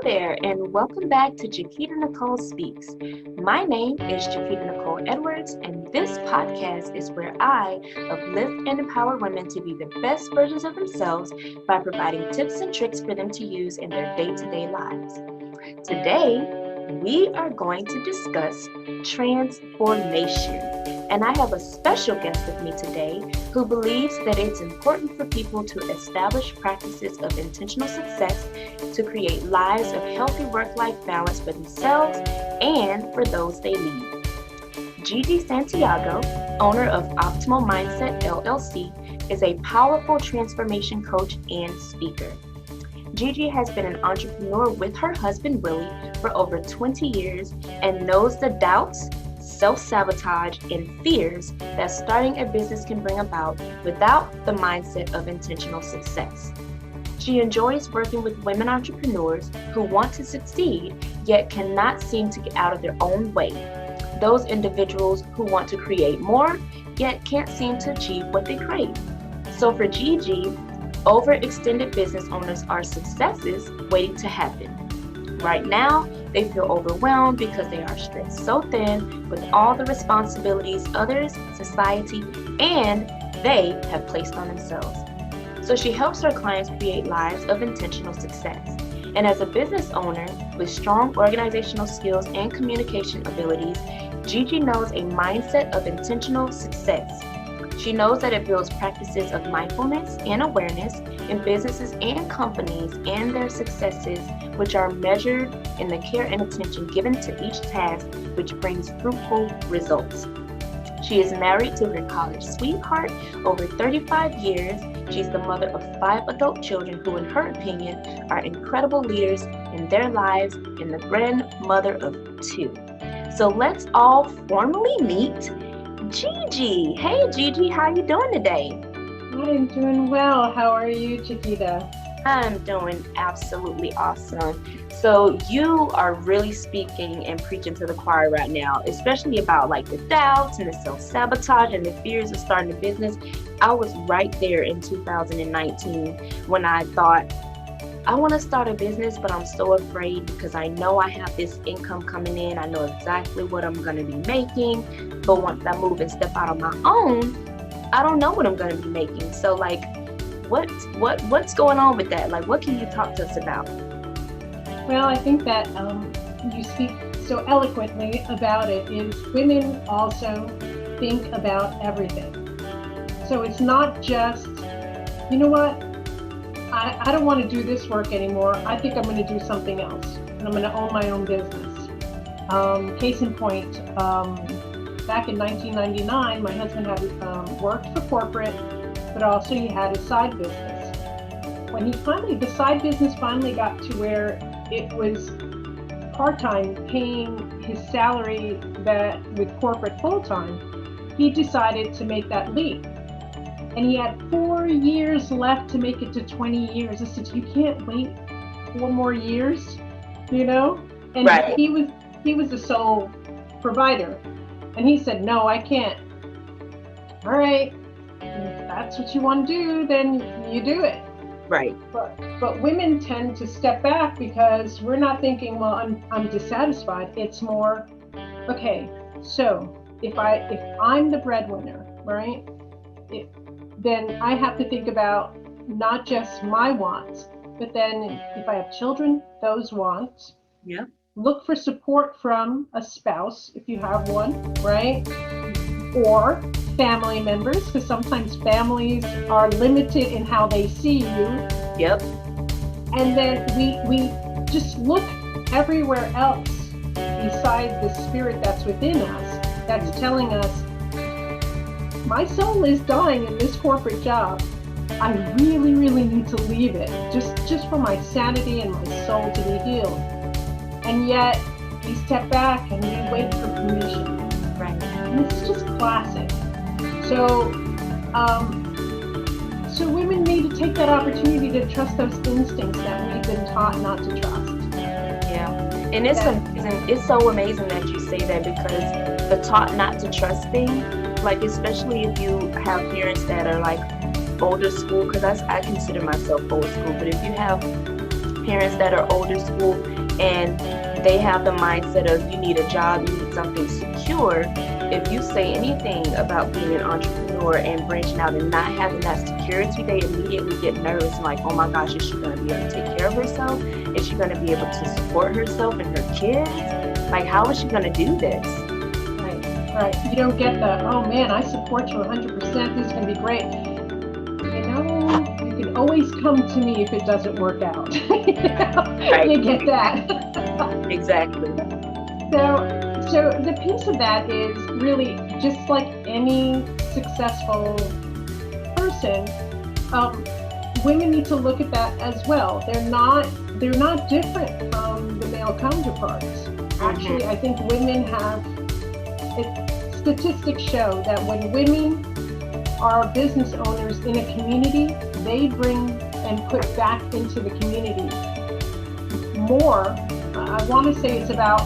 there, and welcome back to Chiquita Nicole Speaks. My name is Chiquita Nicole Edwards, and this podcast is where I uplift and empower women to be the best versions of themselves by providing tips and tricks for them to use in their day-to-day lives. Today, we are going to discuss transformation. And I have a special guest with me today who believes that it's important for people to establish practices of intentional success to create lives of healthy work-life balance for themselves and for those they lead. Gigi Santiago, owner of Optimal Mindset LLC, is a powerful transformation coach and speaker. Gigi has been an entrepreneur with her husband Willie for over 20 years and knows the doubts, self-sabotage, and fears that starting a business can bring about without the mindset of intentional success. She enjoys working with women entrepreneurs who want to succeed yet cannot seem to get out of their own way. Those individuals who want to create more yet can't seem to achieve what they crave. So for Gigi, overextended business owners are successes waiting to happen. Right now, they feel overwhelmed because they are stretched so thin with all the responsibilities others, society, and they have placed on themselves. So she helps her clients create lives of intentional success. And as a business owner with strong organizational skills and communication abilities, Gigi knows a mindset of intentional success. She knows that it builds practices of mindfulness and awareness in businesses and companies and their successes, which are measured in the care and attention given to each task, which brings fruitful results. She is married to her college sweetheart over 35 years. She's the mother of 5 adult children who, in her opinion, are incredible leaders in their lives and the grandmother of 2. So let's all formally meet Gigi. Hey Gigi, how are you doing today? I'm doing well. How are you, Chiquita? I'm doing absolutely awesome. So you are really speaking and preaching to the choir right now, especially about like the doubts and the self-sabotage and the fears of starting a business. I was right there in 2019 when I thought, I want to start a business, but I'm so afraid because I know I have this income coming in. I know exactly what I'm going to be making. But once I move and step out on my own, I don't know what I'm going to be making. So like, what's going on with that? Like, what can you talk to us about? Well, I think that you speak so eloquently about it is women also think about everything. So it's not just, you know what? I don't want to do this work anymore. I think I'm going to do something else. And I'm going to own my own business. Case in point, back in 1999, my husband had worked for corporate, but also he had his side business. When the side business finally got to where it was part-time, paying his salary that with corporate full-time, he decided to make that leap. And he had 4 years left to make it to 20 years. I said, you can't wait 4 more years, you know? And right. he was the sole provider. And he said, no, I can't. All right, if that's what you want to do, then you do it. Right. But women tend to step back because we're not thinking, well, I'm dissatisfied. It's more, okay, so if I'm the breadwinner, right? Then I have to think about not just my wants, but then if I have children, those wants. Yeah. Look for support from a spouse if you have one, right? Or family members, because sometimes families are limited in how they see you. Yep. And then we just look everywhere else besides the spirit that's within us that's telling us, my soul is dying in this corporate job. I really, really need to leave it just for my sanity and my soul to be healed. And yet we step back and we wait for permission. Right. And it's just classic. So women need to take that opportunity to trust those instincts that we've been taught not to trust. Yeah. And it's amazing. It's so amazing that you say that, because the taught not to trust thing, like especially if you have parents that are like older school, because I consider myself old school, but if you have parents that are older school and they have the mindset of you need a job, you need something secure. If you say anything about being an entrepreneur and branching out and not having that security, they immediately get nervous and like, oh my gosh, is she going to be able to take care of herself? Is she going to be able to support herself and her kids? Like, how is she going to do this? Right. You don't get the, oh man, I support you 100%. This is going to be great. You know, you can always come to me if it doesn't work out. Right. You get that. Exactly. So the piece of that is really just like any successful person, women need to look at that as well. They're not different from the male counterparts. Actually, I think women have, statistics show that when women are business owners in a community, they bring and put back into the community more. I want to say it's about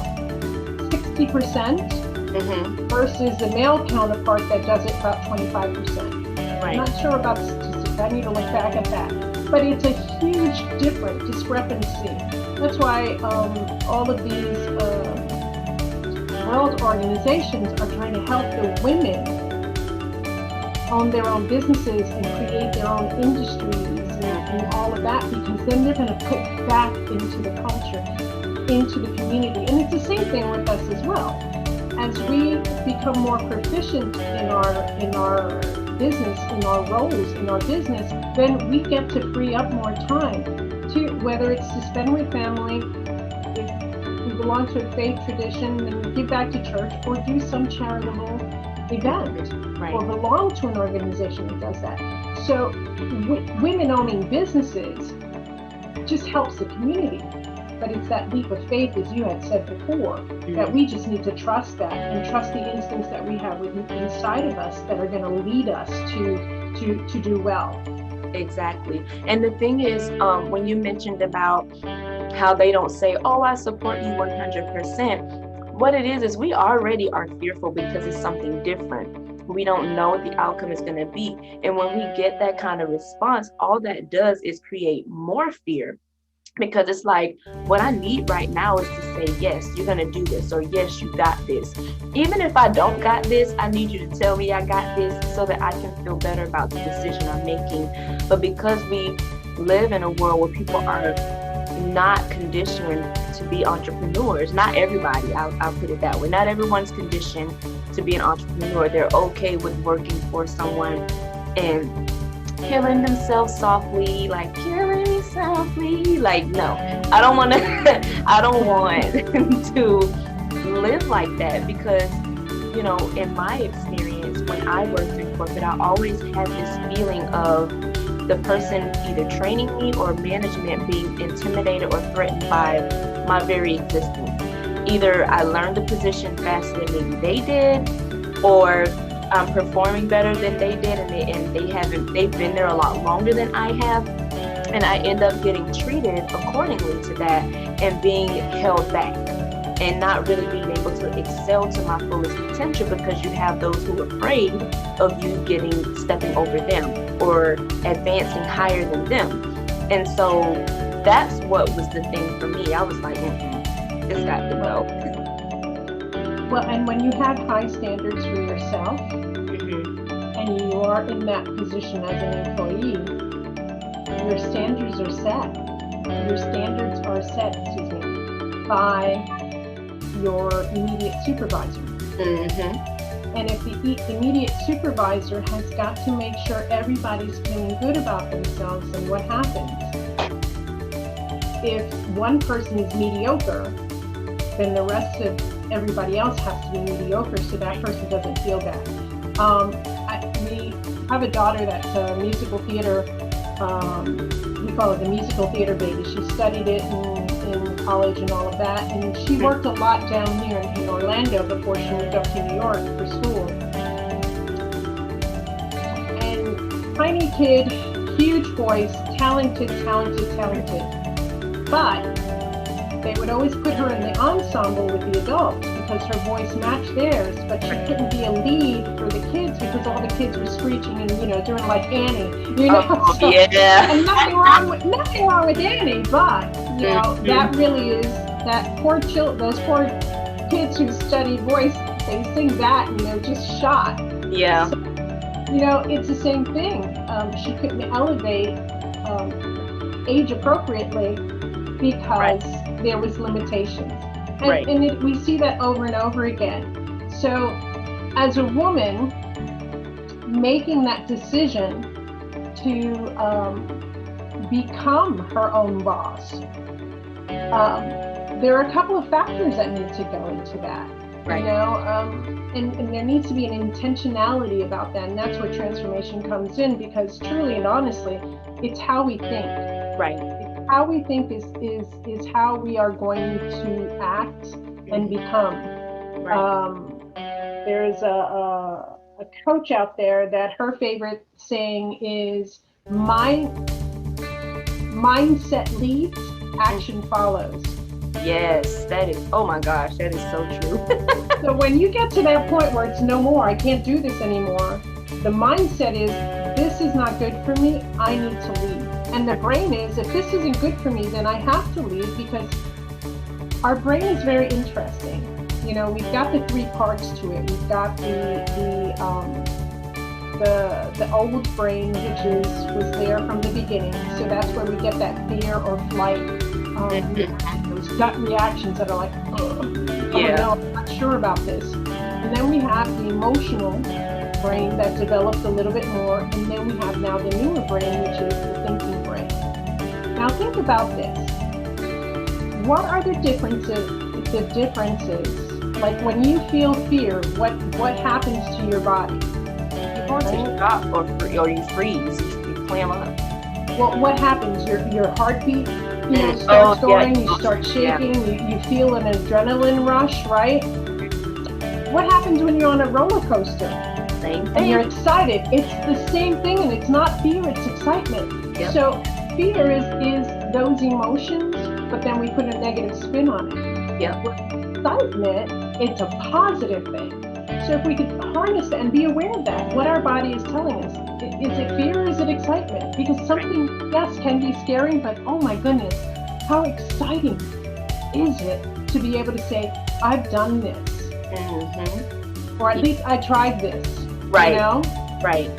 60% versus the male counterpart that does it about 25%. Right. I'm not sure about statistics. I need to look back at that. But it's a huge discrepancy. That's why all of these world organizations are trying to help the women own their own businesses and create their own industries and all of that, because then they're going to put back into the culture, into the community. And it's the same thing with us as well. As we become more proficient in our business, in our roles, in our business, then we get to free up more time to, whether it's to spend with family, if we belong to a faith tradition, then give back to church, or do some charitable event, right, or belong to an organization that does that. So women owning businesses just helps the community. But it's that leap of faith, as you had said before, that we just need to trust that and trust the instincts that we have inside of us that are going to lead us to do well. Exactly. And the thing is, when you mentioned about how they don't say, oh, I support you 100%, what it is we already are fearful because it's something different. We don't know what the outcome is going to be. And when we get that kind of response, all that does is create more fear. Because it's like, what I need right now is to say, yes, you're going to do this, or yes, you got this. Even if I don't got this, I need you to tell me I got this so that I can feel better about the decision I'm making. But because we live in a world where people are not conditioned to be entrepreneurs, not everybody, I'll put it that way. Not everyone's conditioned to be an entrepreneur. They're okay with working for someone and killing themselves softly, like killing me softly. Like, no, I don't want to live like that, because, you know, in my experience, when I worked in corporate, I always had this feeling of the person either training me or management being intimidated or threatened by my very existence. Either I learned the position faster than maybe they did, or I'm performing better than they did, and they've been there a lot longer than I have, and I end up getting treated accordingly to that and being held back and not really being able to excel to my fullest potential, because you have those who are afraid of you stepping over them or advancing higher than them. And so that's what was the thing for me. I was like, it's got to go. Well, and when you have high standards for yourself, and you are in that position as an employee, your standards are set. Your standards are set, by your immediate supervisor. And if the immediate supervisor has got to make sure everybody's feeling good about themselves, and what happens? If one person is mediocre, then the rest of everybody else has to be mediocre, so that person doesn't feel bad. We have a daughter that's a musical theater, we call it the musical theater baby. She studied it in college and all of that, and she worked a lot down here in Orlando before she moved up to New York for school. And tiny kid, huge voice, talented. But they would always put her in the ensemble with the adults because her voice matched theirs, but she couldn't be a lead for the kids because all the kids were screeching and, doing like Annie, Yeah. And nothing wrong with Annie, but You know, that really is that those poor kids who study voice, they sing that and they're just shot. Yeah. So, you know, it's the same thing. She couldn't elevate age appropriately because there was limitations. And we see that over and over again. So as a woman making that decision to become her own boss, there are a couple of factors that need to go into that. You know, and there needs to be an intentionality about that, and that's where transformation comes in, because truly and honestly, it's how we think. It's how we think is how we are going to act and become. There's a coach out there that her favorite saying is, mindset leads, action follows. Yes, that is, oh my gosh, that is so true. So when you get to that point where it's no more, I can't do this anymore, the mindset is, this is not good for me, I need to leave. And the brain is, if this isn't good for me, then I have to leave, because our brain is very interesting. You know, we've got the three parts to it. We've got the old brain, which was there from the beginning. So that's where we get that fear or flight, those gut reactions that are like, oh no, I'm not sure about this. And then we have the emotional brain that developed a little bit more, and then we have now the newer brain, which is the thinking brain. Now think about this. What are the differences? Like when you feel fear, what happens to your body? You want to stop or you freeze, you clam up. Well, what happens? Your heartbeat, starts going, you start shaking, you feel an adrenaline rush, right? What happens when you're on a roller coaster? Same thing. And you're excited. It's the same thing, and it's not fear, it's excitement. Yep. So fear is those emotions, but then we put a negative spin on it. Yep. Excitement, it's a positive thing. So if we could harness that and be aware of that, what our body is telling us, is it fear or is it excitement? Because something, yes, can be scary, but oh my goodness, how exciting is it to be able to say, I've done this, or at least I tried this, you know? Right.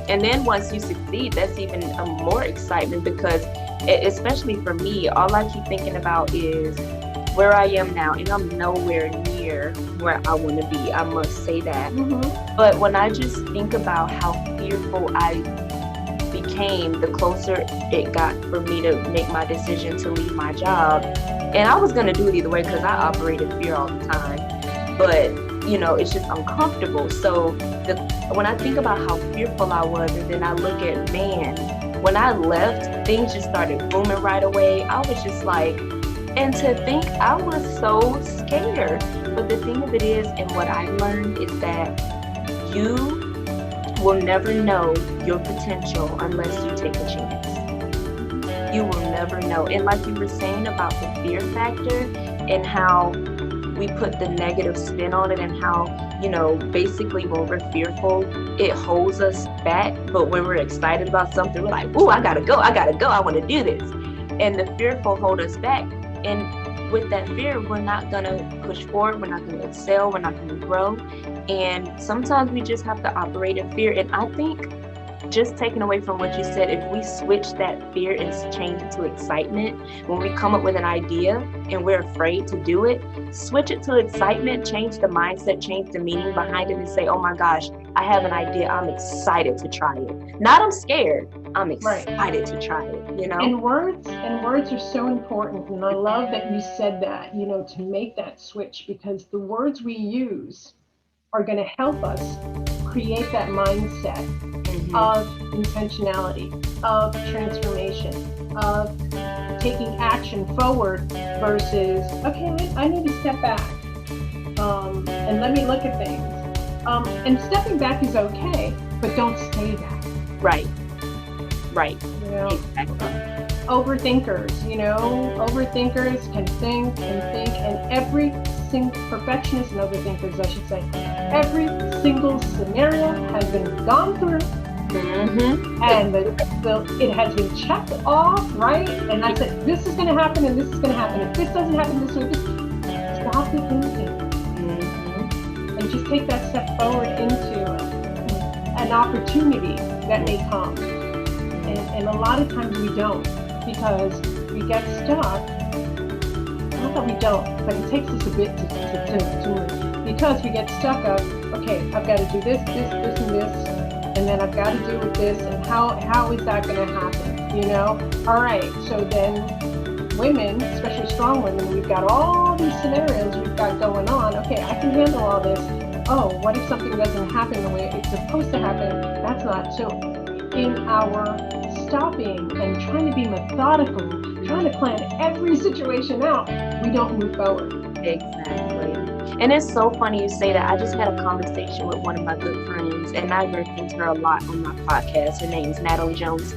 And then once you succeed, that's even a more excitement, because especially for me, all I keep thinking about is where I am now, and I'm nowhere near where I want to be. I must say that. But when I just think about how fearful I became, the closer it got for me to make my decision to leave my job. And I was going to do it either way, because I operate in fear all the time. But, it's just uncomfortable. So when I think about how fearful I was, and then I look at, man, when I left, things just started booming right away. I was just like, and to think I was so scared. But the thing of it is, and what I learned is that you will never know your potential unless you take a chance. You will never know. And like you were saying about the fear factor and how we put the negative spin on it, and how, basically when we're fearful, it holds us back. But when we're excited about something, we're like, ooh, I gotta go, I want to do this. And the fearful hold us back. And with that fear, we're not going to push forward, we're not going to excel, we're not going to grow. And sometimes we just have to operate in fear. And I think, just taking away from what you said, if we switch that fear and change it to excitement, when we come up with an idea and we're afraid to do it, switch it to excitement, change the mindset, change the meaning behind it, and say, oh my gosh, I have an idea, I'm excited to try it. Not I'm scared, I'm excited to try it, And words are so important. And I love that you said that, to make that switch, because the words we use are going to help us create that mindset of intentionality, of transformation, of taking action forward versus, okay, I need to step back and let me look at things. And stepping back is okay, but don't stay back. Right. Exactly. Overthinkers, overthinkers can think, and every perfectionists and overthinkers, I should say, every single scenario has been gone through Mm-hmm. And it has been checked off, right? And I said, this is going to happen and this is going to happen. If this doesn't happen this way, stop the thinking. Mm-hmm. And just take that step forward into an opportunity that may come. And a lot of times we don't, because we get stuck. Not that we don't, but it takes us a bit to because we get stuck of, okay, I've got to do this, and this, and then I've got to do with this, and how is that going to happen, you know? All right, so then women, especially strong women, we've got all these scenarios we've got going on. Okay, I can handle all this. Oh, what if something doesn't happen the way it's supposed to happen? That's not. So in our stopping and trying to be methodical, trying to plan every situation out, we don't move forward. Exactly. And it's so funny you say that. I just had a conversation with one of my good friends, and I reference her a lot on my podcast. Her name's Natalie Jones.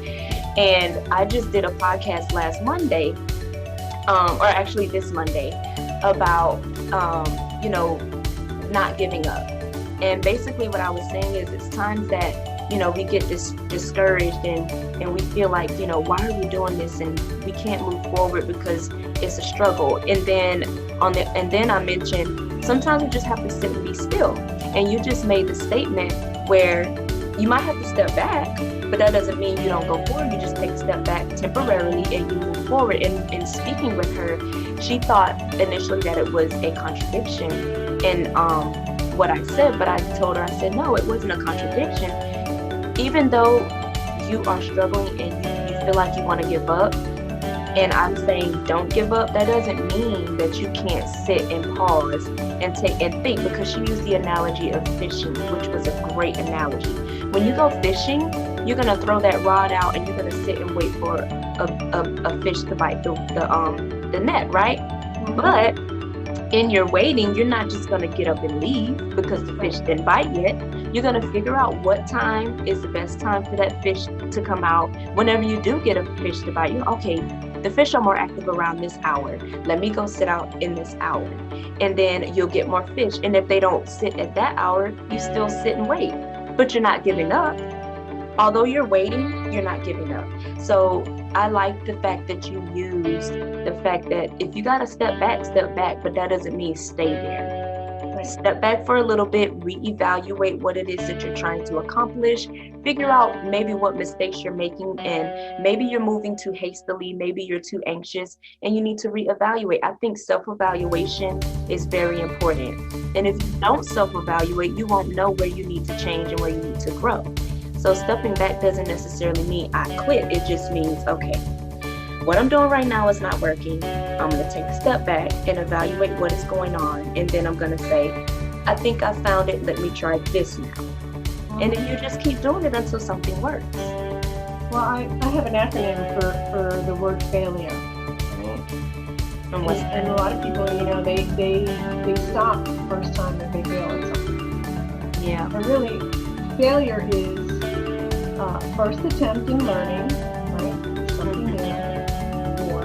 And I just did a podcast last Monday, or actually this Monday, about, not giving up. And basically what I was saying is it's times that, we get discouraged and we feel like, why are we doing this? And we can't move forward because it's a struggle. And then I mentioned, sometimes we just have to sit and be still. And you just made the statement where you might have to step back, but that doesn't mean you don't go forward. You just take a step back temporarily and you move forward. And in speaking with her, she thought initially that it was a contradiction in what I said, but I told her, I said, no, it wasn't a contradiction. Even though you are struggling and you feel like you want to give up, and I'm saying don't give up, that doesn't mean that you can't sit and pause and think, because she used the analogy of fishing, which was a great analogy. When you go fishing, you're gonna throw that rod out and you're gonna sit and wait for a fish to bite the net, right? Mm-hmm. But in your waiting, you're not just gonna get up and leave because the fish didn't bite yet. You're gonna figure out what time is the best time for that fish to come out. Whenever you do get a fish to bite, okay, the fish are more active around this hour. Let me go sit out in this hour. And then you'll get more fish. And if they don't sit at that hour, you still sit and wait. But you're not giving up. Although you're waiting, you're not giving up. So I like the fact that you used the fact that if you gotta step back, but that doesn't mean stay there. Step back for a little bit, reevaluate what it is that you're trying to accomplish, figure out maybe what mistakes you're making, and maybe you're moving too hastily, maybe you're too anxious, and you need to reevaluate. I think self-evaluation is very important. And if you don't self-evaluate, you won't know where you need to change and where you need to grow. So stepping back doesn't necessarily mean I quit. It just means, okay, what I'm doing right now is not working. I'm going to take a step back and evaluate what is going on. And then I'm going to say, I think I found it. Let me try this now. And then you just keep doing it until something works. Well, I have an acronym for the word failure. And a lot of people, they stop the first time that they fail at something. Yeah. And really, failure is first attempt in learning, right? Something new, or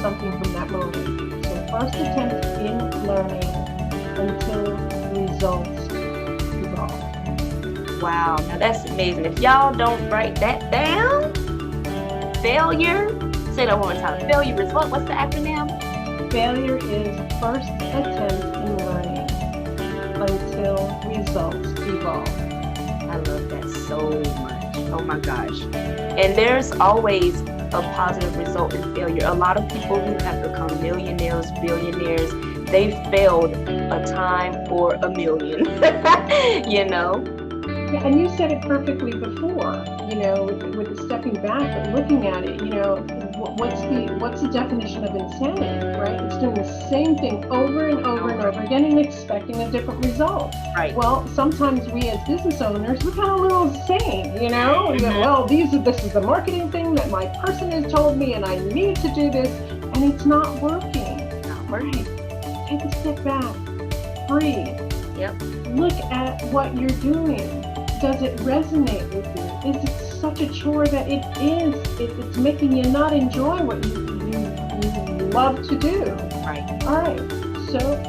something from that moment. So first attempt in learning until results evolve. Wow, now that's amazing. If y'all don't write that down, failure, say that one more time. Failure is what? What's the acronym? Failure is first attempt in learning until results evolve. I love that so much. Oh my gosh. And there's always a positive result in failure. A lot of people who have become millionaires, billionaires, they failed a time or a million, Yeah, and you said it perfectly before, with the stepping back and looking at it, what's the definition of insanity, right? It's doing the same thing over and over and over again and expecting a different result. Right. Well, sometimes we as business owners, we're kind of a little insane, Mm-hmm. We go, well, this is the marketing thing that my person has told me and I need to do this, and it's not working. Not working. Take a step back, breathe. Yep. Look at what you're doing. Does it resonate with you? Is it such a chore that it is? It's making you not enjoy what you love to do. Right. All right. So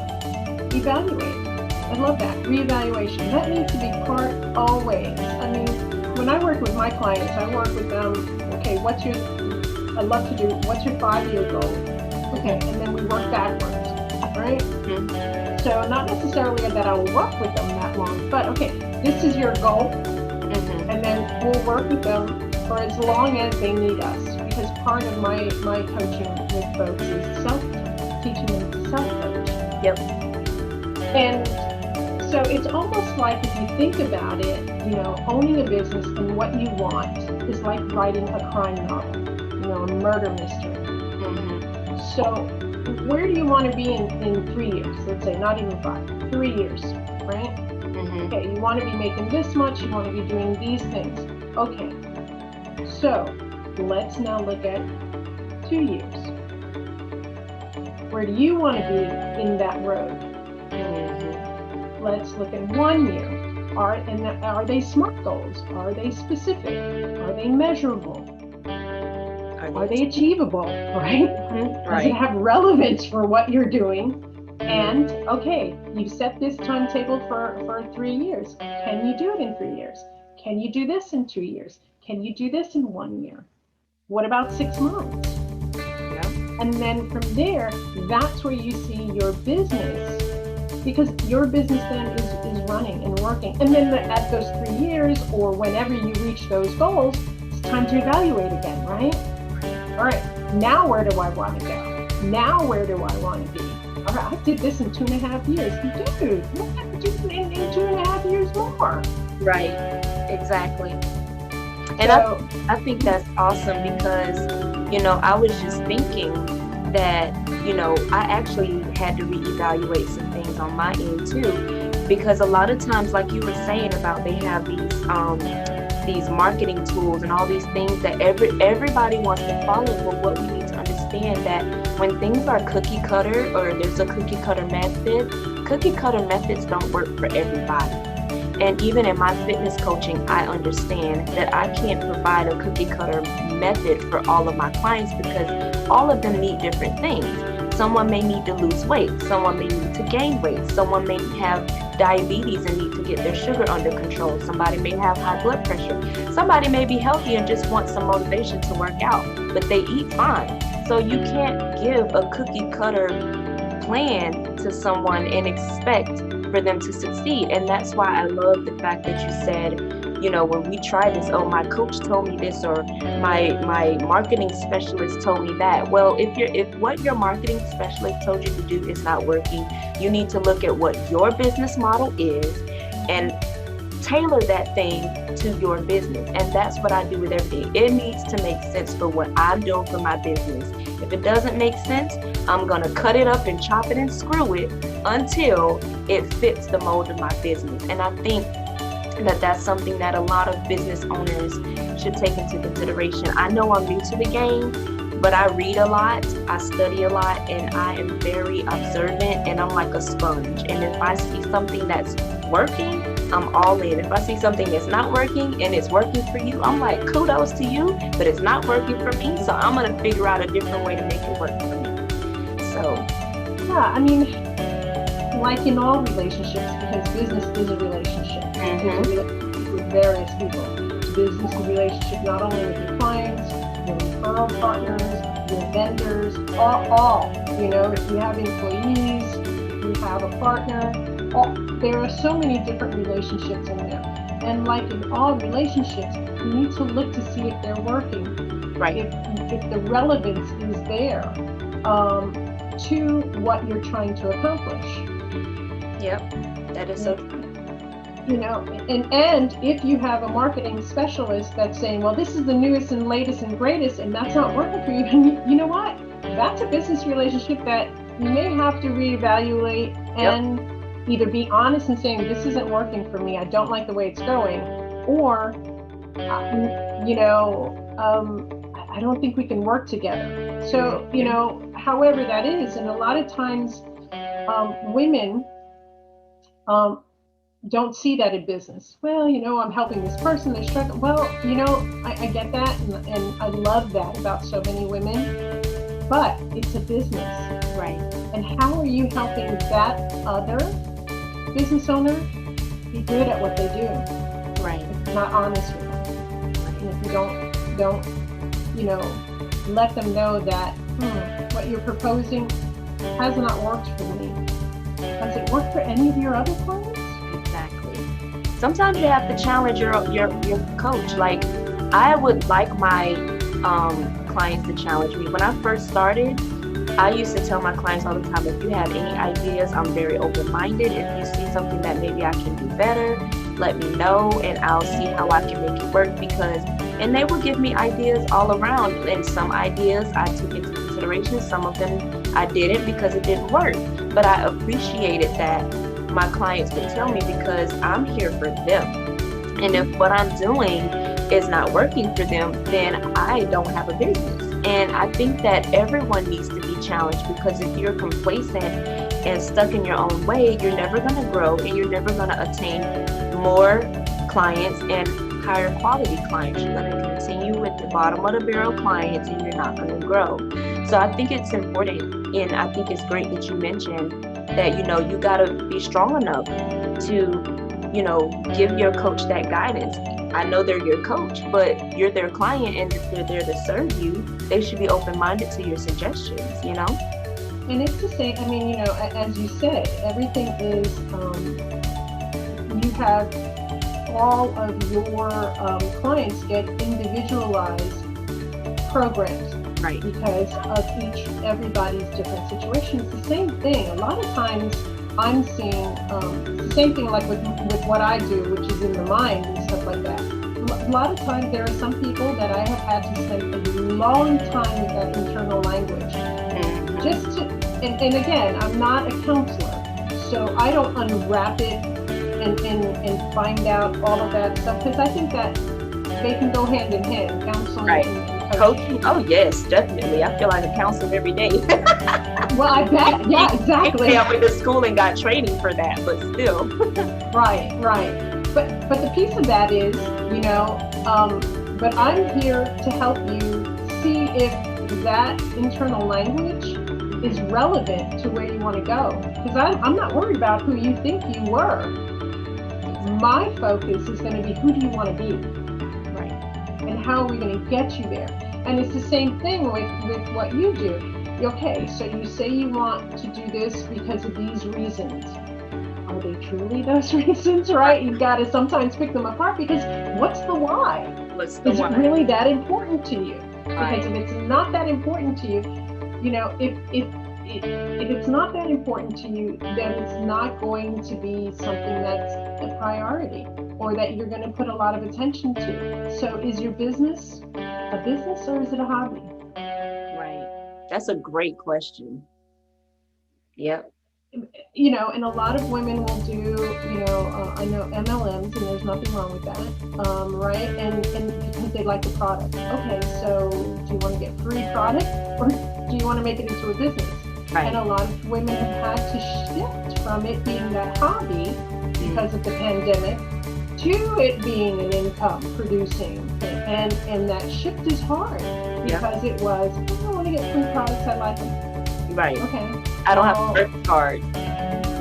evaluate. I love that. Reevaluation. That needs to be part always. I mean, when I work with my clients, I work with them, okay, what's your 5-year goal? Okay, and then we work backwards, right? Mm-hmm. So not necessarily that I will work with them that long, but okay, this is your goal, and then we'll work with them for as long as they need us. Because part of my coaching with folks is teaching them to self-coach. Yep. And so it's almost like, if you think about it, owning a business and what you want is like writing a crime novel, a murder mystery. Mm-hmm. So where do you want to be in 3 years? Let's say, not even 5, 3 years, right? Mm-hmm. Okay, you want to be making this much, you want to be doing these things. Okay, so let's now look at 2 years. Where do you want to be in that road? Mm-hmm. Let's look at 1 year. Are they SMART goals? Are they specific? Are they measurable? Are they achievable, right? Mm-hmm. Does it have relevance for what you're doing? And okay, you set this timetable for 3 years. Can you do it in 3 years? Can you do this in 2 years? Can you do this in 1 year? What about 6 months? Yeah. And then from there, that's where you see your business, because your business then is running and working. And then at those 3 years, or whenever you reach those goals, it's time to evaluate again, right? All right, now where do I want to go? Now where do I want to be? All right, I did this in 2.5 years. Dude, what have you do in 2.5 years more? Right, exactly. And So, I think that's awesome because, I was just thinking that, I actually had to reevaluate some things on my end too, because a lot of times, like you were saying about, they have these marketing tools and all these things that everybody wants to follow. But what we need to understand, that when things are cookie cutter, or there's a cookie cutter methods don't work for everybody. And even in my fitness coaching, I understand that I can't provide a cookie cutter method for all of my clients, because all of them need different things. Someone may need to lose weight. Someone may need to gain weight. Someone may have diabetes and need to get their sugar under control. Somebody may have high blood pressure. Somebody may be healthy and just want some motivation to work out, but they eat fine. So you can't give a cookie cutter plan to someone and expect for them to succeed. And that's why I love the fact that you said, when we tried this, oh, my coach told me this, or my marketing specialist told me that. Well, if what your marketing specialist told you to do is not working, you need to look at what your business model is and tailor that thing to your business. And that's what I do with everything. It needs to make sense for what I'm doing for my business. If it doesn't make sense, I'm going to cut it up and chop it and screw it until it fits the mold of my business. And I think that that's something that a lot of business owners should take into consideration. I know I'm new to the game, but I read a lot, I study a lot, and I am very observant, and I'm like a sponge. And if I see something that's working, I'm all in. If I see something that's not working and it's working for you, I'm like, kudos to you, but it's not working for me, so I'm going to figure out a different way to make it work for me. So, yeah, I mean, like in all relationships, because business is a relationship. It's a relationship with various people. It's a business relationship not only with your clients, your referral partners, your vendors, all. If you have employees, if you have a partner, there are so many different relationships in there. And like in all relationships, you need to look to see if they're working. right. If the relevance is there to what you're trying to accomplish. Yep, that is so true. And if you have a marketing specialist that's saying, well, this is the newest and latest and greatest, and that's not working for you, and you know what? That's a business relationship that you may have to reevaluate and either be honest and saying, this isn't working for me, I don't like the way it's going, or, I don't think we can work together. So, however that is, and a lot of times women don't see that in business. Well, I'm helping this person, they're struggling. Well, I get that, and I love that about so many women, but it's a business. Right. And how are you helping that other business owner be good at what they do? Right. If you're not honest with them. And if you don't, you know, let them know that what you're proposing has not worked for me. Has it worked for any of your other clients? Exactly. Sometimes you have to challenge your coach. Like, I would like my clients to challenge me. When I first started, I used to tell my clients all the time, if you have any ideas, I'm very open-minded. If you see something that maybe I can do better, let me know and I'll see how I can make it work. And they would give me ideas all around, and some ideas I took into consideration, some of them I didn't because it didn't work. But I appreciated that my clients would tell me, because I'm here for them. And if what I'm doing is not working for them, then I don't have a business. And I think that everyone needs to be challenged, because if you're complacent and stuck in your own way, you're never going to grow, and you're never going to attain more clients and higher quality clients. You're going to continue with the bottom of the barrel clients, and you're not going to grow. So I think it's important, and I think it's great that you mentioned that, you got to be strong enough to, give your coach that guidance. I know they're your coach, but you're their client, and if they're there to serve you, they should be open-minded to your suggestions, And it's the same, as you said, everything is, you have all of your clients get individualized programs. Right. Because of everybody's different situation. It's the same thing. A lot of times I'm seeing the same thing like with what I do, which is in the mind and stuff like that. A lot of times there are some people that I have had to spend a long time with that internal language. Just to, and again, I'm not a counselor, so I don't unwrap it and find out all of that stuff, because I think that they can go hand in hand, counseling and coaching. Oh yes, definitely. I feel like a counselor every day. Well, I bet. Yeah, exactly. I went to school and got training for that, but still. Right. But the piece of that is, but I'm here to help you see if that internal language is relevant to where you want to go. Because I'm not worried about who you think you were. My focus is going to be, who do you want to be? Right. And how are we going to get you there? And it's the same thing with what you do. Okay, so you say you want to do this because of these reasons. Are they truly those reasons, right? You've got to sometimes pick them apart, because what's the why? Is it really that important to you? Because if it's not that important to you, if it's not that important to you, then it's not going to be something that's a priority or that you're going to put a lot of attention to. So is your business a business, or is it a hobby? Right. That's a great question. Yep. And a lot of women will do, I know MLMs, and there's nothing wrong with that, right? And because they like the product. Okay, so do you want to get free product, or do you want to make it into a business? Right. And a lot of women have had to shift from it being that hobby because of the pandemic to it being an income producing thing. And that shift is hard because it was, I want to get free products, I like them. Right. Okay. I don't have a credit card.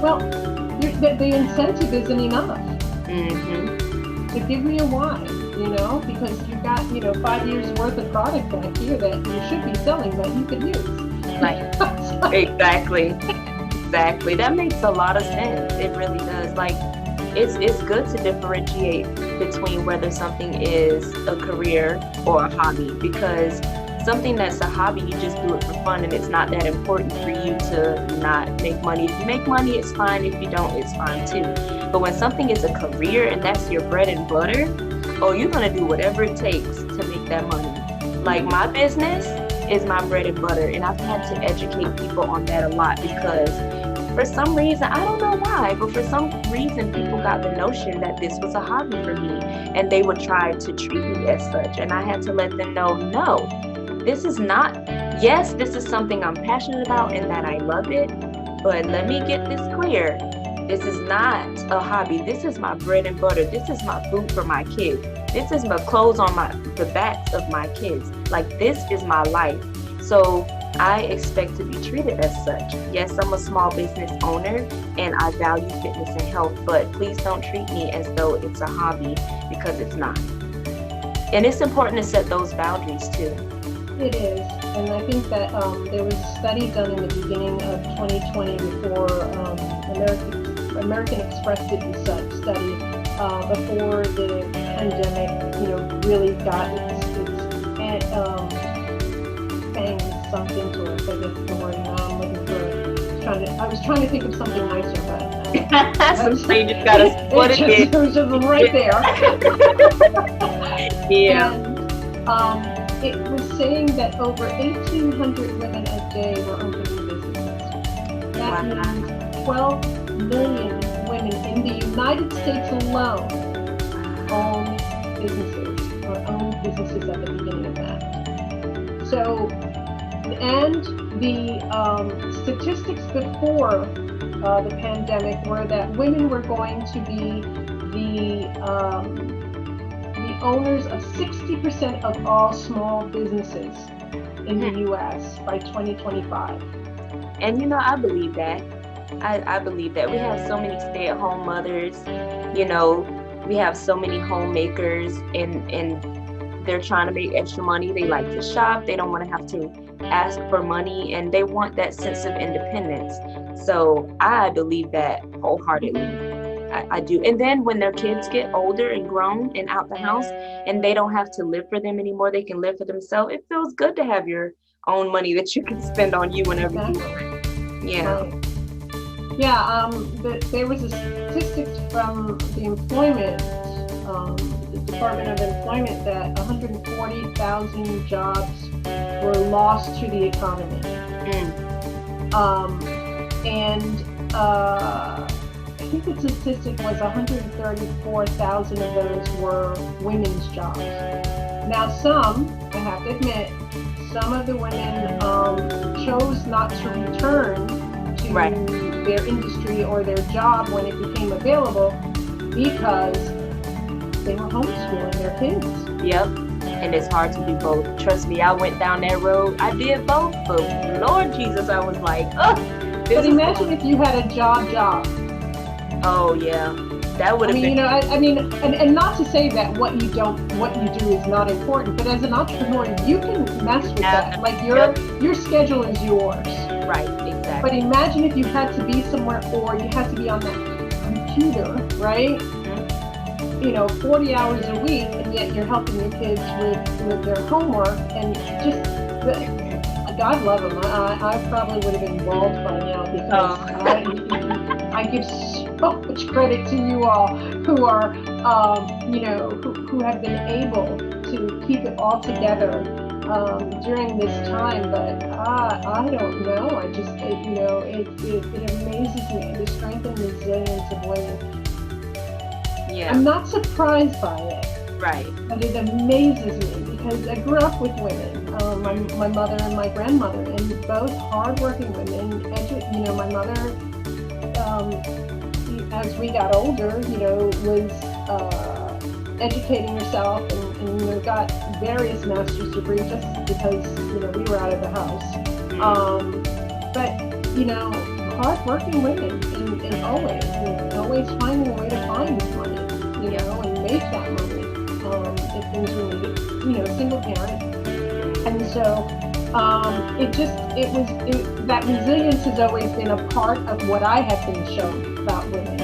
Well, the incentive isn't enough. So give me a why, because you've got, 5 years worth of product back here that you should be selling that you could use. Right. Exactly. That makes a lot of sense. It really does. Like, it's good to differentiate between whether something is a career or a hobby, because something that's a hobby, you just do it for fun, and it's not that important for you to not make money. If you make money, it's fine. If you don't, it's fine too. But when something is a career and that's your bread and butter, you're going to do whatever it takes to make that money. Like, my business is my bread and butter, and I've had to educate people on that a lot, because for some reason, I don't know why, but for some reason people got the notion that this was a hobby for me, and they would try to treat me as such. And I had to let them know, no, this is not. Yes, this is something I'm passionate about and that I love it, but let me get this clear. This is not a hobby. This is my bread and butter. This is my food for my kids. This is my clothes on the backs of my kids. Like, this is my life. So I expect to be treated as such. Yes, I'm a small business owner and I value fitness and health, but please don't treat me as though it's a hobby, because it's not. And it's important to set those boundaries too. It is, and I think that there was a study done in the beginning of 2020 before American Express did the study before the pandemic, really got its fangs sunk into it. I guess the word I'm looking for. I was trying to think of something nicer, but Something just gotta split it was just right there. Yeah. And it was saying that over 1,800 women a day were opening businesses. That means 12 million women in the United States alone own businesses at the beginning of that. So, and the statistics before the pandemic were that women were going to be the owners of 60% of all small businesses in the U.S. by 2025. And I believe that. I believe that. We have so many stay-at-home mothers, we have so many homemakers, and they're trying to make extra money. They like to shop. They don't want to have to ask for money, and they want that sense of independence. So I believe that wholeheartedly. I do. And then when their kids get older and grown and out the house and they don't have to live for them anymore, they can live for themselves. It feels good to have your own money that you can spend on you whenever you want. Yeah. Right. Yeah, there was a statistics from the Department of Employment that 140,000 jobs were lost to the economy. I think the statistic was 134,000 of those were women's jobs. Now I have to admit, some of the women chose not to return to their industry or their job when it became available because they were homeschooling their kids. Yep. And it's hard to do both. Trust me, I went down that road. I did both, but Lord Jesus, I was like, But imagine if you had a job. Oh yeah, that would have been. And not to say that what you do is not important, but as an entrepreneur, you can mess with that. Like your schedule is yours. Right, exactly. But imagine if you had to be somewhere or you had to be on that computer, right? 40 hours a week, and yet you're helping your kids with their homework, and God love them. I probably would have been bald by now because I give so much credit to you all who are, who have been able to keep it all together during this time. But I don't know. I just, it amazes me, the strength and resilience of women. Yeah. I'm not surprised by it. Right. But it amazes me because I grew up with women, my mother and my grandmother, and both hardworking women. My mother, as we got older, was educating herself and got various master's degrees just because, we were out of the house. But hardworking women and always finding a way to find this money, and make that money. If things were needed, single parent. And so that resilience has always been a part of what I have been shown about women.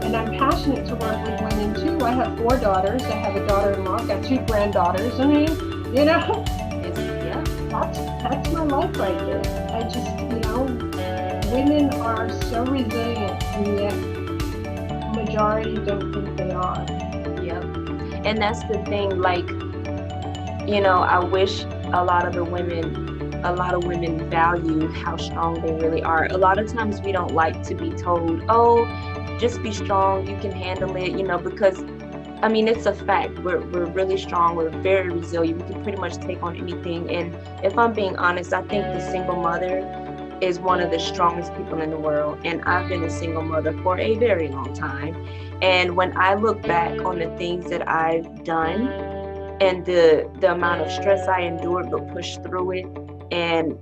And I'm passionate to work with women too. I have 4 daughters. I have a daughter-in-law. I've got 2 granddaughters. I mean, that's my life right there. I just, women are so resilient, and yet majority don't think they are. Yep. And that's the thing, I wish a lot of women value how strong they really are. A lot of times we don't like to be told, just be strong, you can handle it, because, it's a fact. We're really strong, we're very resilient, we can pretty much take on anything. And if I'm being honest, I think the single mother is one of the strongest people in the world. And I've been a single mother for a very long time. And when I look back on the things that I've done and the amount of stress I endured but pushed through it, and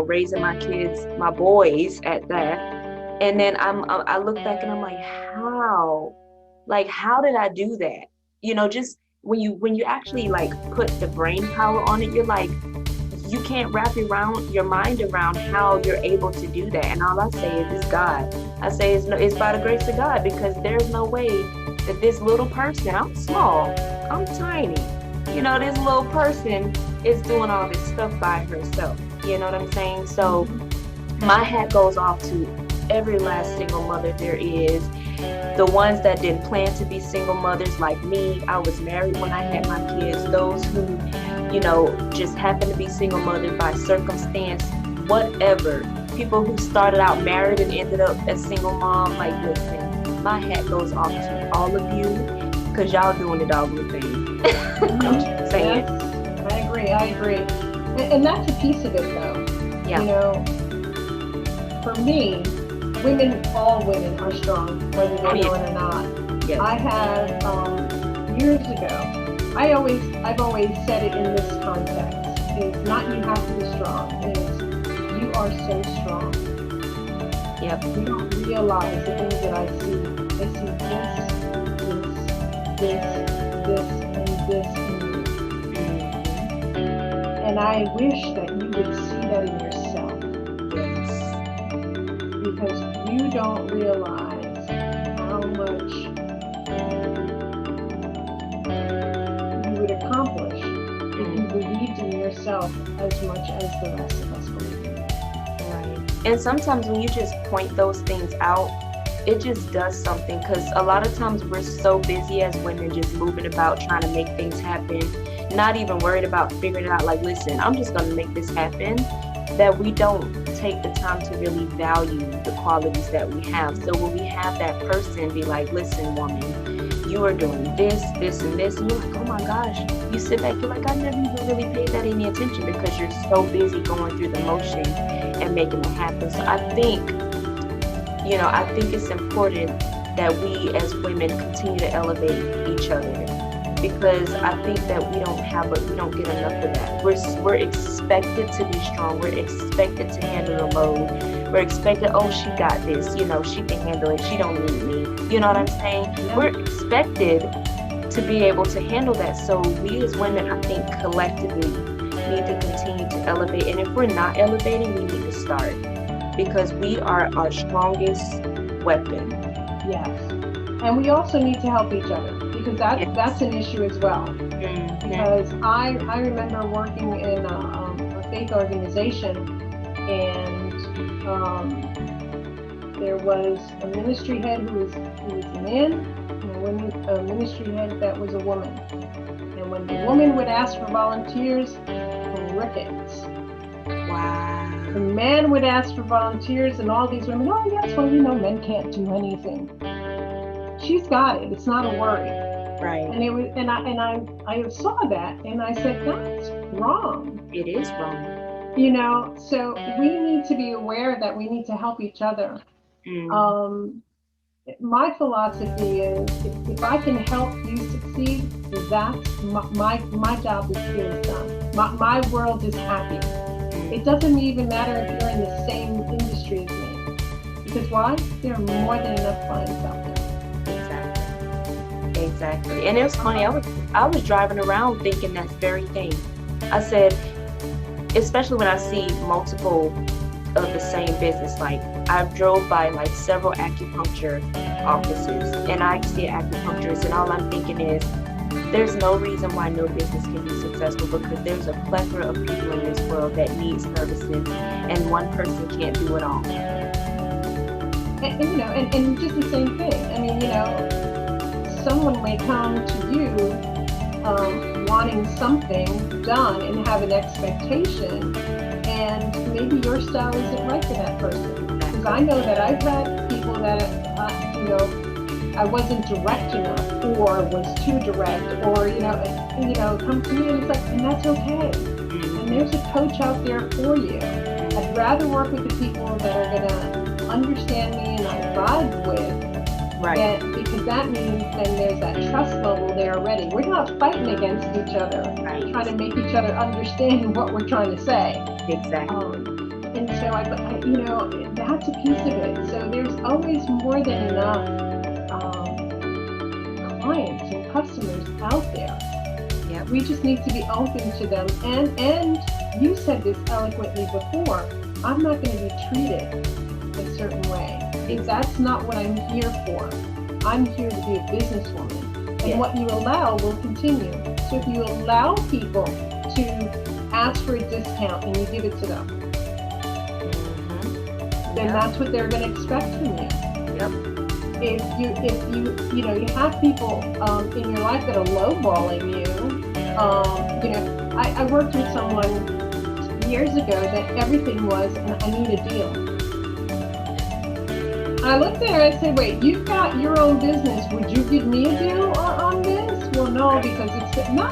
raising my kids, my boys at that, and then I look back and I'm like, how did I do that? Just when you actually like put the brain power on it, you're like, you can't wrap your mind around how you're able to do that. And all I say is it's God. I say it's by the grace of God, because there's no way that this little person, I'm small, I'm tiny, this little person is doing all this stuff by herself. You know what I'm saying? So my hat goes off to every last single mother there is. The ones that didn't plan to be single mothers like me. I was married when I had my kids. Those who, just happened to be single mothers by circumstance, whatever. People who started out married and ended up as single mom. Like, listen, my hat goes off to all of you, because y'all doing it all the thing. I'm just saying. Yes, I agree. And that's a piece of it, though. Yeah. For me, all women are strong, whether they know it or not. Yes. I have, years ago, I've always said it in this context. It's not you have to be strong. It's you are so strong. Yep. You don't realize the things that I see. I see this, and this in you. And I wish that you would see that in yourself. Because you don't realize how much you would accomplish if you believed in yourself as much as the rest of us believe in. Right. And sometimes when you just point those things out, it just does something, because a lot of times we're so busy as women just moving about trying to make things happen, not even worried about figuring it out, like, listen, I'm just going to make this happen, that we don't take the time to really value the qualities that we have. So when we have that person be like, listen, woman, you are doing this, and this, and you're like, oh my gosh, you sit back, you're like, I never even really paid that any attention, because you're so busy going through the motion and making it happen. So I think it's important that we as women continue to elevate each other, because I think that we don't get enough of that. We're expected to be strong. We're expected to handle the load. We're expected, oh, she got this, she can handle it. She don't need me. You know what I'm saying? Yeah. We're expected to be able to handle that. So we as women, I think collectively need to continue to elevate. And if we're not elevating, we need to start, because we are our strongest weapon. Yes. And we also need to help each other, because that's an issue as well. Mm-hmm. Because I remember working in a faith organization, and there was a ministry head who was a man, and a ministry head that was a woman. And when the woman would ask for volunteers, crickets. Wow. The man would ask for volunteers, and all these women, oh yes, well, men can't do anything. She's got it. It's not a worry. Right. And it was, and I saw that, and I said, that's wrong. It is wrong. So we need to be aware that we need to help each other. My philosophy is, if I can help you succeed, that's my job is done. My world is happy. It doesn't even matter if you're in the same industry as me. Because why? There are more than enough clients out there. Exactly. And it was funny, I was driving around thinking that very thing. I said, especially when I see multiple of the same business, like I drove by like several acupuncture offices, and I see acupuncturists, and all I'm thinking is, there's no reason why no business can be successful, because there's a plethora of people in this world that need services, and one person can't do it all. And just the same thing. I mean, someone may come to you wanting something done and have an expectation, and maybe your style isn't right for that person. Because I know that I've had people that, I wasn't direct enough, or was too direct, or, come to me, and it's like, and that's okay. And there's a coach out there for you. I'd rather work with the people that are going to understand me and I vibe with. Right. Because that means then there's that trust level there already. We're not fighting against each other, right, trying to make each other understand what we're trying to say. Exactly. And so that's a piece of it. So there's always more than enough clients and customers out there. We just need to be open to them. And you said this eloquently before. I'm not going to be treated a certain way. That's not what I'm here for. I'm here to be a businesswoman. And what you allow will continue. So if you allow people to ask for a discount and you give it to them, then that's what they're going to expect from you. If you have people in your life that are lowballing you, I worked with someone years ago that everything was, and I need a deal. I looked at her and I said, wait, you've got your own business. Would you give me a deal on this? Well, no, because it's, no.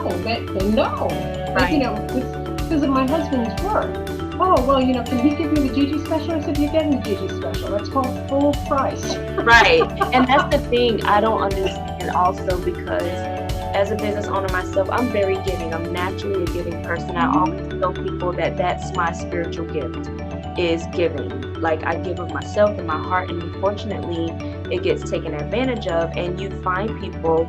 Right. It's because of my husband's work. Oh, well, can he give me the Gigi special? I said, you're getting the Gigi special. That's called full price. Right. And that's the thing I don't understand also, because as a business owner myself, I'm very giving. I'm naturally a giving person. I always tell people that that's my spiritual gift, is giving. Like, I give of myself and my heart, and unfortunately it gets taken advantage of, and you find people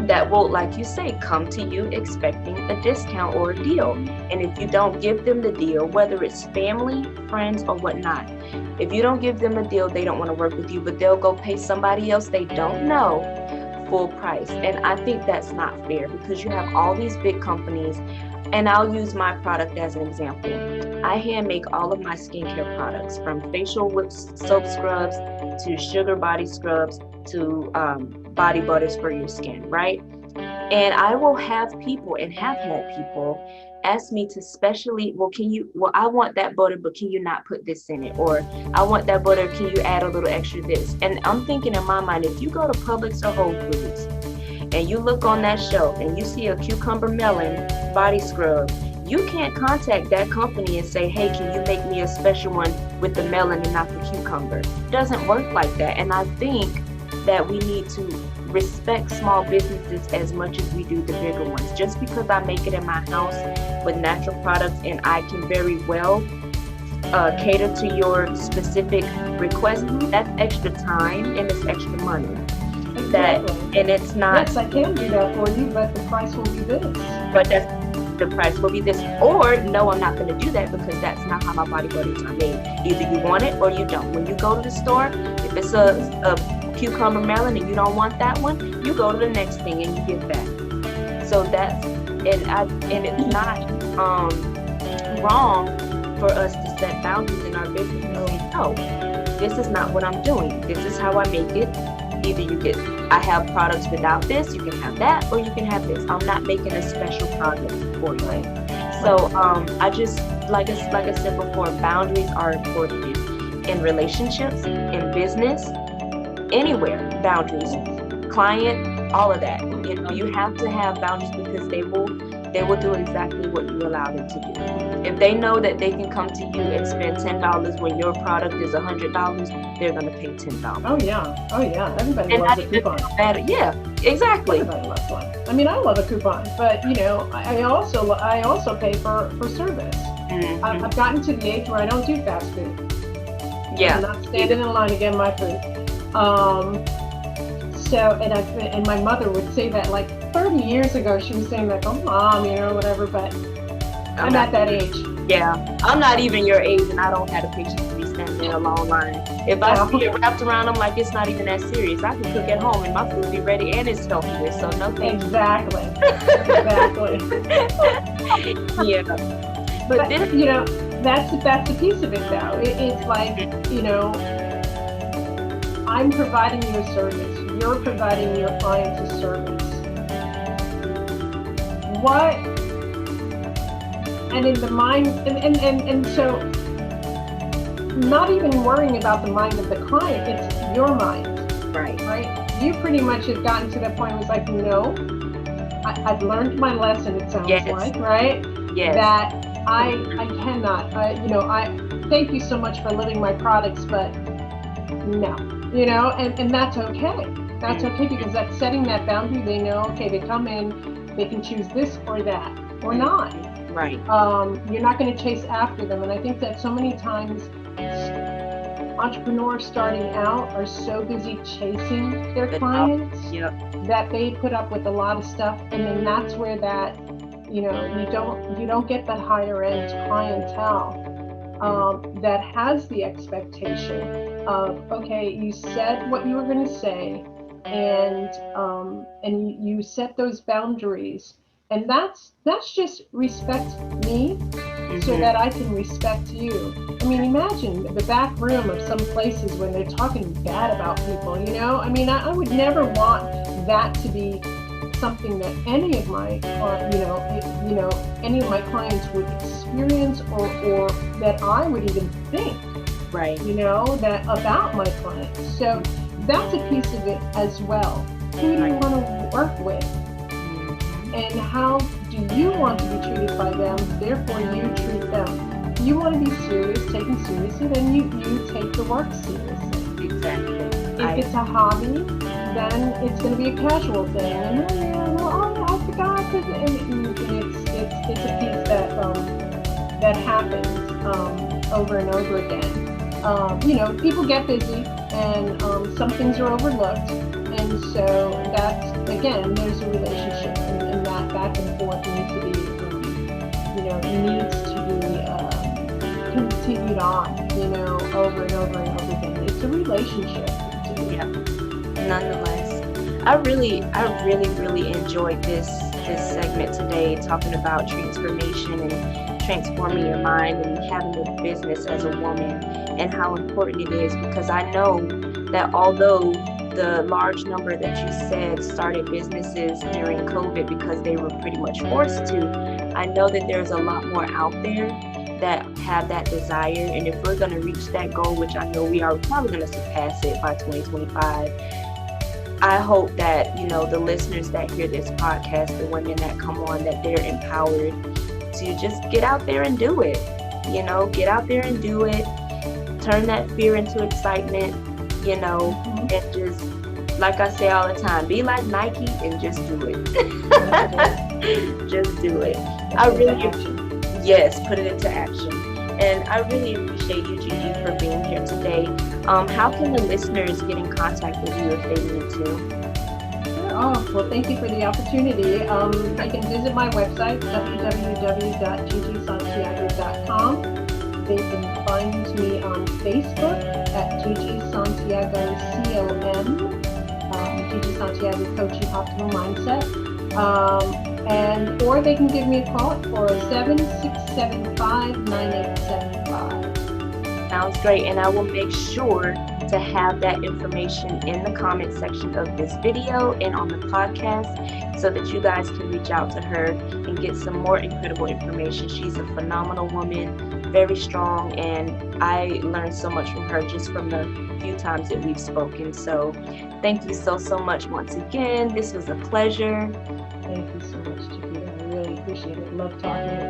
that will, like you say, come to you expecting a discount or a deal. And if you don't give them the deal, whether it's family, friends, or whatnot, if you don't give them a deal, they don't want to work with you, but they'll go pay somebody else they don't know full price. And I think that's not fair, because you have all these big companies, and I'll use my product as an example. I hand make all of my skincare products, from facial soap scrubs to sugar body scrubs to body butters for your skin, right? And I will have people, and have had people, ask me to specially, I want that butter, but can you not put this in it? Or I want that butter, can you add a little extra this? And I'm thinking in my mind, if you go to Publix or Whole Foods and you look on that shelf and you see a cucumber melon body scrub, you can't contact that company and say, hey, can you make me a special one with the melon and not the cucumber? It doesn't work like that. And I think that we need to respect small businesses as much as we do the bigger ones. Just because I make it in my house with natural products and I can very well cater to your specific request, that's extra time and it's extra money. Exactly. And it's not. Yes, I can do that for you, but the price will be this. But the price will be this. Or no, I'm not going to do that, because that's not how my body butters are made. Either you want it or you don't. When you go to the store, if it's a cucumber melon and you don't want that one, you go to the next thing and you get that. So that's, and it's not wrong for us to set boundaries in our business and say, no, this is not what I'm doing. This is how I make it. Either I have products without this, you can have that, or you can have this. I'm not making a special product for you. So I just, like I said before, boundaries are important in relationships, in business, anywhere. Boundaries, client, all of that. You have to have boundaries, because they will do exactly what you allow them to do. If they know that they can come to you and spend $10 when your product is $100, they're going to pay $10. Oh yeah. Everybody loves a coupon. Yeah, exactly. Everybody loves one. I mean, I love a coupon, but I also pay for service. Mm-hmm. I've gotten to the age where I don't do fast food. Yeah. I'm not standing in line to get my food. And my mother would say that like 30 years ago. She was saying like, oh, Mom, whatever, but I'm at that age. Yeah, I'm not even your age, and I don't have the patience to be standing in a long line. If I see it wrapped around, I'm like, it's not even that serious. I can cook at home, and my food be ready, and it's healthier, so no thank you. Exactly. Yeah. But this, that's the piece of it, though. It's like, I'm providing you a service. You're providing your clients a service. What? And in the mind, and so not even worrying about the mind of the client, it's your mind. Right. You pretty much have gotten to that point where it's like, no, I've learned my lesson, it sounds like, right? Yes. That I cannot, I thank you so much for living my products, but no, and that's okay. That's okay, because that's setting that boundary. They know, okay, they come in, they can choose this or that, or not. Right. You're not going to chase after them. And I think that so many times entrepreneurs starting out are so busy chasing their Good. clients Yep. that they put up with a lot of stuff, and then that's where that, you don't get that higher end clientele that has the expectation of, okay, you said what you were going to say, and you set those boundaries, and that's just respect me so that I can respect you. I mean, imagine the back room of some places when they're talking bad about people, I mean, I would never want that to be something that any of my any of my clients would experience, or that I would even think, Right. that about my clients. So that's a piece of it as well. Who do you want to work with? And how do you want to be treated by them? Therefore, you treat them. You want to be serious, taken seriously, then you take the work seriously. Exactly. If it's a hobby, then it's going to be a casual thing. And I forgot. And it's a piece that happens over and over again. People get busy, and some things are overlooked, and so that's, again, there's a relationship, and that back and forth needs to be continued on, over and over and over again. It's a relationship. Yeah. Nonetheless, I really enjoyed this segment today, talking about transformation and transforming your mind and having a business as a woman, and how important it is, because I know that although the large number that you said started businesses during COVID because they were pretty much forced to, I know that there's a lot more out there that have that desire. And if we're going to reach that goal, which I know we are probably going to surpass it by 2025, I hope that, the listeners that hear this podcast, the women that come on, that they're empowered to just get out there and do it. Get out there and do it. Turn that fear into excitement, and just, like I say all the time, be like Nike and just do it. Just do it. Yes, put it into action. And I really appreciate you, Gigi, for being here today. How can the listeners get in contact with you if they need to? Oh, well, thank you for the opportunity. They can visit my website, www.gigisantiago.com. They can find me on Facebook at Gigi Santiago, COM, Gigi Santiago Coaching Optimal Mindset. Or they can give me a call at 407-675-9875. Sounds great, and I will make sure to have that information in the comment section of this video and on the podcast, so that you guys can reach out to her and get some more incredible information. She's a phenomenal woman, very strong, and I learned so much from her just from the few times that we've spoken. So thank you so much once again. This was a pleasure. Thank you so much, Chiquita. I really appreciate it. Love talking with you.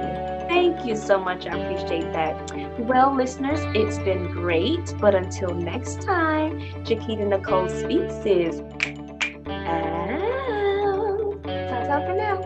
Thank you so much. I appreciate that. Well, listeners, it's been great. But until next time, Chiquita Nicole Speaks is out. Ta-ta for now.